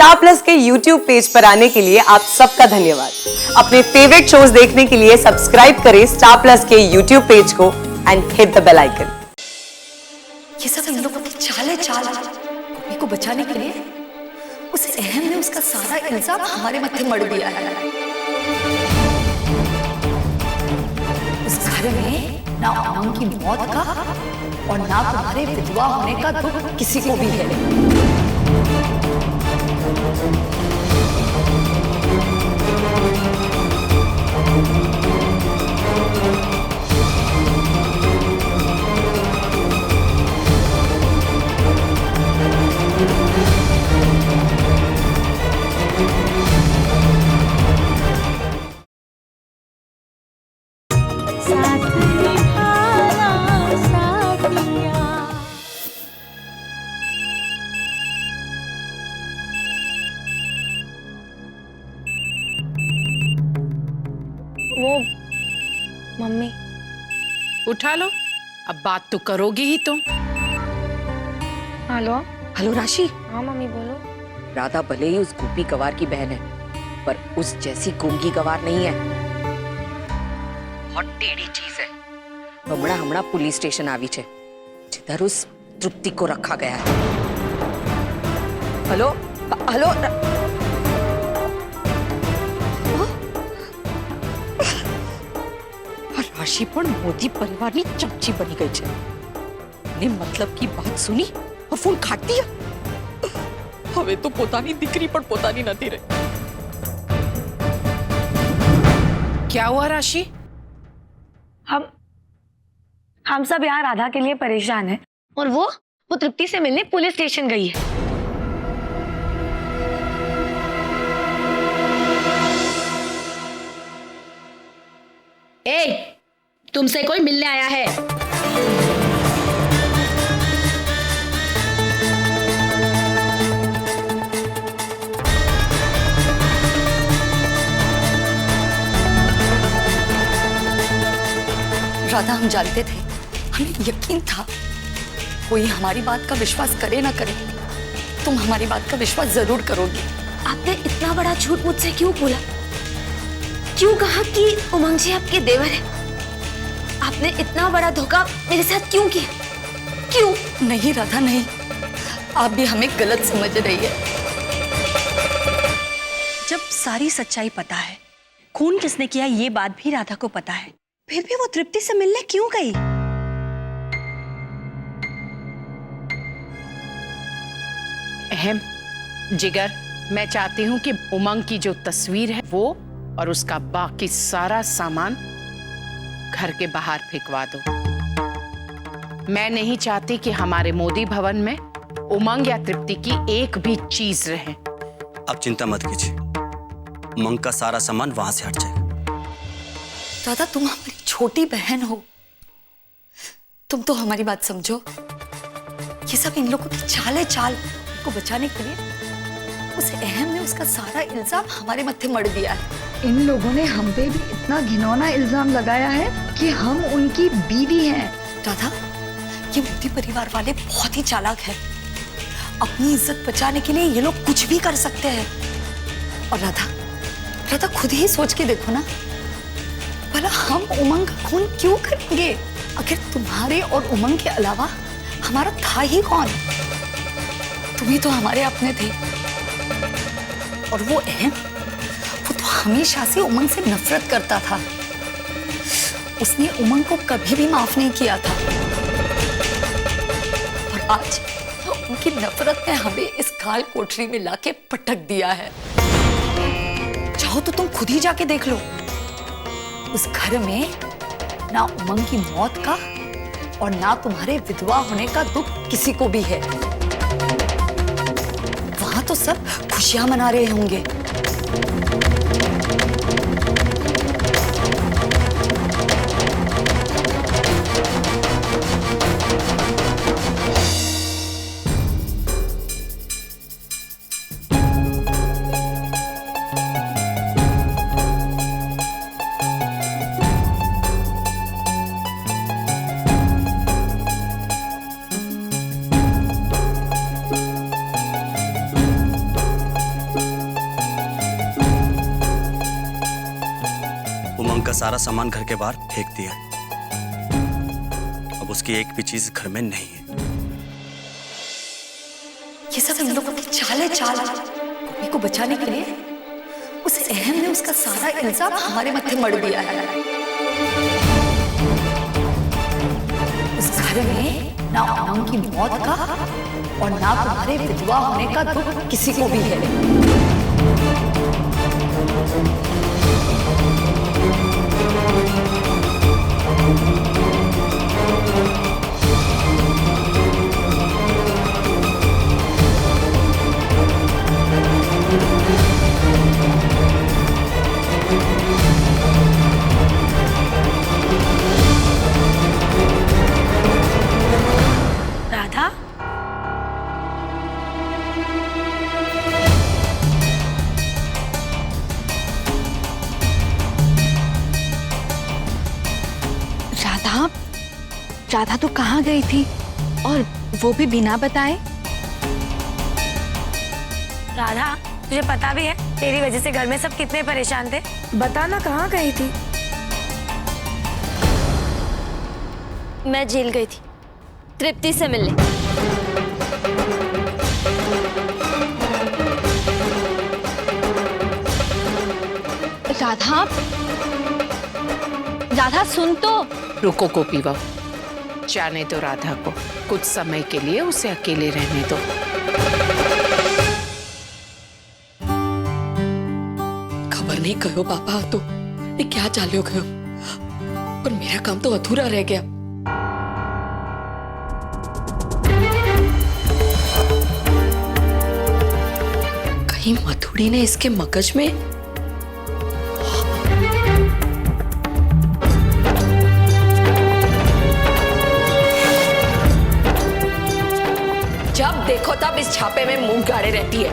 Star Plus के YouTube page पर आने के लिए आप सबका धन्यवाद। अपने फेवरेट शोज देखने के लिए सब्सक्राइब करें स्टार प्लस के YouTube पेज को and hit the bell icon. ये सब इन लोगों की चाल गोपी को बचाने के लिए उस अहम ने उसका सारा इल्जाम हमारे मत्थे मढ़ दिया है। उस घर में ना उमंग की मौत का और ना तुम्हारे विधवा होने का दुख किसी को भी है। वो मम्मी उठा लो, अब बात तो करोगी ही तुम। हेलो। हेलो राशि। हाँ मम्मी बोलो। राधा भले ही उस गोपी गवार की बहन है, पर उस जैसी गूंगी गवार नहीं है। बहुत टेढ़ी चीज है। हमड़ा पुलिस स्टेशन आवी छे, जिधर उस तृप्ति को रखा गया है। हेलो हेलो राशि पण मोदी परिवार ની ચમચી બની ગઈ છે ને मतलब की बात सुनी और फोन काट दिया। હવે તો પોતાની દીકરી પણ પોતાની નથી રહી। क्या हुआ राशि? हम सब यहाँ राधा के लिए परेशान हैं और वो तृप्ति से मिलने पुलिस स्टेशन गई है। ए, तुमसे कोई मिलने आया है। राधा, हम जानते थे, हमें यकीन था, कोई हमारी बात का विश्वास करे ना करे, तुम हमारी बात का विश्वास जरूर करोगी। आपने इतना बड़ा झूठ मुझसे क्यों बोला? क्यों कहा कि उमंग जी आपके देवर है? आपने इतना बड़ा धोखा मेरे साथ क्यों किया? क्यों? नहीं राधा नहीं, आप भी हमें गलत समझ रही है। जब सारी सच्चाई पता है, खून किसने किया ये बात भी राधा को पता है, फिर भी वो तृप्ति से मिलने क्यों गई? अहम, जिगर, मैं चाहती हूँ कि उमंग की जो तस्वीर है वो और उसका बाकी सारा सामान घर के बाहर फेंकवा दो। मैं नहीं चाहती कि हमारे मोदी भवन में उमंग या तृप्ति की एक भी चीज रहे। आप चिंता मत कीजिए, उमंग का सारा सामान वहां से हट जाएगा। दादा, तुम हमारी छोटी बहन हो, तुम तो हमारी बात समझो। ये सब इन लोगों की चाल को बचाने के लिए उस अहम ने उसका सारा इल्जाम हमारे मत्थे मढ़ दिया है। इन लोगों ने हम पे भी इतना घिनौना इल्जाम लगाया है कि हम उनकी बीवी हैं। राधा, ये मोदी परिवार वाले बहुत ही चालाक हैं। अपनी इज्जत बचाने के लिए ये लोग कुछ भी कर सकते हैं। और राधा खुद ही सोच के देखो ना, भला हम उमंग का खून क्यों करेंगे? आखिर तुम्हारे और उमंग के अलावा हमारा था ही कौन? तुम ही तो हमारे अपने थे। और वो अहम, वो तो हमेशा से उमंग से नफरत करता था। उसने उमंग को कभी भी माफ नहीं किया था। और आज उनकी नफरत ने हमें इस काल कोठरी में लाके पटक दिया है। चाहो तो तुम खुद ही जाके देख लो, उस घर में ना उमंग की मौत का और ना तुम्हारे विधवा होने का दुख किसी को भी है। वहां तो सब खुशियां मना रहे होंगे। उमंग का सारा सामान घर के बाहर फेंक दिया है। अब उसकी एक भी चीज घर में नहीं है। ये सब इन लोगों की चाल गोपी को बचाने के लिए उस अहम ने उसका सारा इल्जाम हमारे माथे मढ़ दिया है। उस घर में ना उमंग की मौत का और ना तुम्हारे विधवा होने का दुख किसी को भी है। राधा, राधा, राधा तू कहाँ गई थी और वो भी बिना बताए? राधा, तुझे पता भी है तेरी वजह से घर में सब कितने परेशान थे। बताना कहाँ गई थी? मैं जेल गई थी तृप्ति से मिलने। राधा, राधा सुन तो। रुको गोपी बहू, जाने दो राधा को, कुछ समय के लिए उसे अकेले रहने दो। खबर नहीं कहो पापा, तो ये क्या चालो कहो, पर मेरा काम तो अधूरा रह गया। कहीं मथुड़ी ने इसके मगज में जब देखो तब इस छापे में मुंह गाड़े रहती है।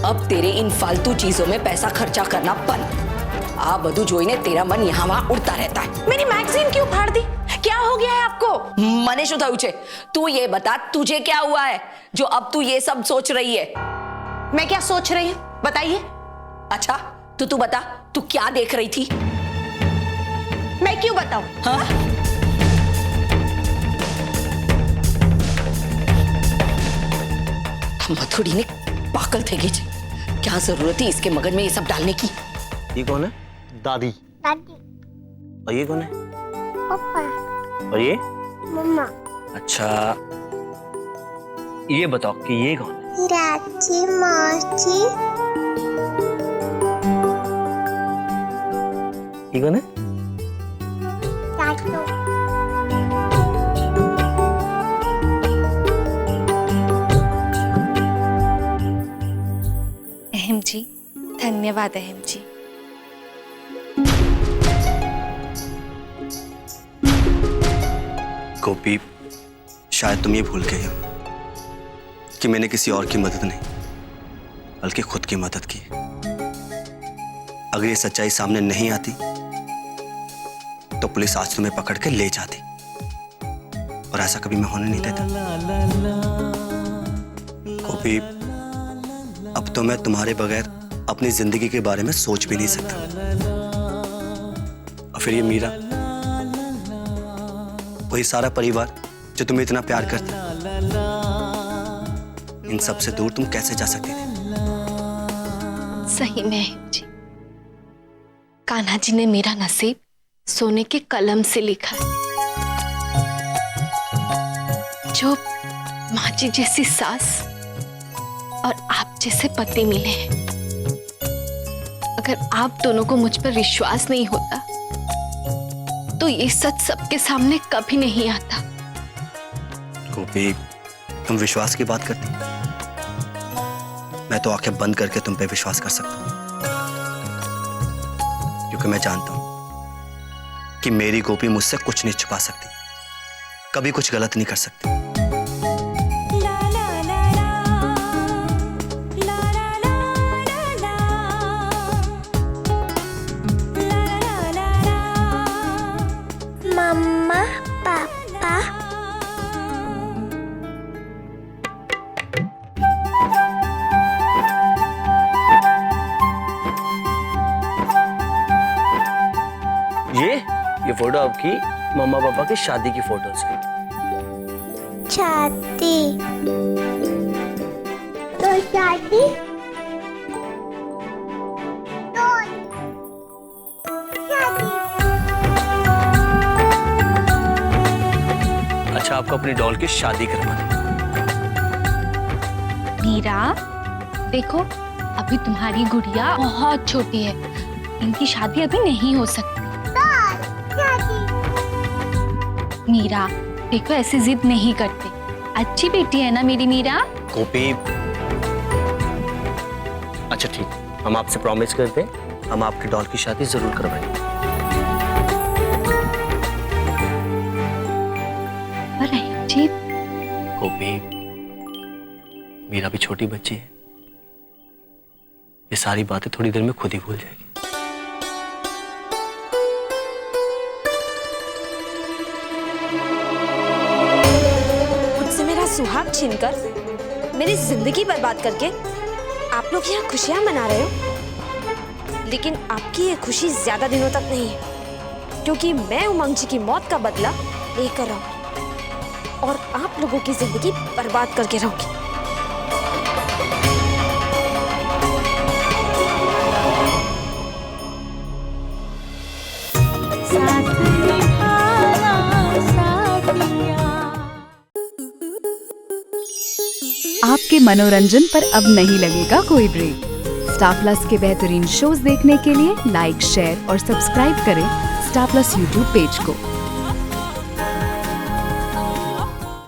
अब तेरे इन फालतू चीजों में पैसा खर्चा करना बंद। आ बधु जोईने तेरा मन यहाँ वहां उड़ता रहता है। मेरी मैगजीन क्यों फाड़ दी? क्या हो गया है आपको? मने शु थयु छे? तू ये बता, तुझे क्या हुआ है जो अब तू ये सब सोच रही है? मैं क्या सोच रही हूँ बताइए? अच्छा तू बता, तू क्या देख रही थी? मैं क्यों बताऊं? हाँ? मथुड़ी ने पागल थे गई। क्या जरूरत थी इसके मगज में ये सब डालने की? ये कौन है? दादी। दादी। और ये कौन है? पापा। और ये? मम्मा। अच्छा, ये बताओ कि ये कौन है? चाची, मौसी। ये कौन है? चाचू। अहम जी, धन्यवाद अहम जी। गोपी, शायद तुम ये भूल गई हो कि मैंने किसी और की मदद नहीं बल्कि खुद की मदद की। अगर ये सच्चाई सामने नहीं आती तो पुलिस आज तुम्हें पकड़ के ले जाती, और ऐसा कभी मैं होने नहीं देता। गोपी, अब तो मैं तुम्हारे बगैर अपनी जिंदगी के बारे में सोच भी नहीं सकता। और फिर ये मीरा, वही सारा परिवार जो तुम्हें इतना प्यार करता, इन सब से दूर तुम कैसे जा सकती थी? सही में अहम जी, कान्हा जी ने मेरा नसीब सोने के कलम से लिखा है। जो माँ जी जैसी सास और आप जैसे पति मिले हैं। अगर आप दोनों को मुझ पर विश्वास नहीं होता तो ये सच सबके सामने कभी नहीं आता। गोपी, तुम विश्वास की बात करती, मैं तो आंखें बंद करके तुम पे विश्वास कर सकता हूं, क्योंकि मैं जानता हूं कि मेरी गोपी मुझसे कुछ नहीं छुपा सकती, कभी कुछ गलत नहीं कर सकती। मम्मा, पापा। फोटो आपकी मम्मा पापा की शादी की फोटो है। शादी तो शादी तो शादी। अच्छा, आपको अपनी डॉल की शादी करवानी। मीरा, देखो अभी तुम्हारी गुड़िया बहुत छोटी है, इनकी शादी अभी नहीं हो सकती। मीरा देखो, ऐसे जिद नहीं करते, अच्छी बेटी है ना मेरी मीरा। गोपी, अच्छा ठीक, हम आपसे प्रॉमिस करते हैं हम आपकी डॉल की शादी जरूर करवाएंगे। जी गोपी, मीरा भी छोटी बच्ची है, ये सारी बातें थोड़ी देर में खुद ही भूल जाएगी। मुझसे मेरा सुहाग छीनकर मेरी जिंदगी बर्बाद करके आप लोग यहाँ खुशियां मना रहे हो, लेकिन आपकी ये खुशी ज्यादा दिनों तक नहीं है, क्योंकि मैं उमंग जी की मौत का बदला लेकर रहा हूँ और आप लोगों की जिंदगी बर्बाद करके रहूंगी। आपके मनोरंजन पर अब नहीं लगेगा कोई ब्रेक। स्टार प्लस के बेहतरीन शोज देखने के लिए लाइक, शेयर और सब्सक्राइब करें स्टार प्लस यूट्यूब पेज को।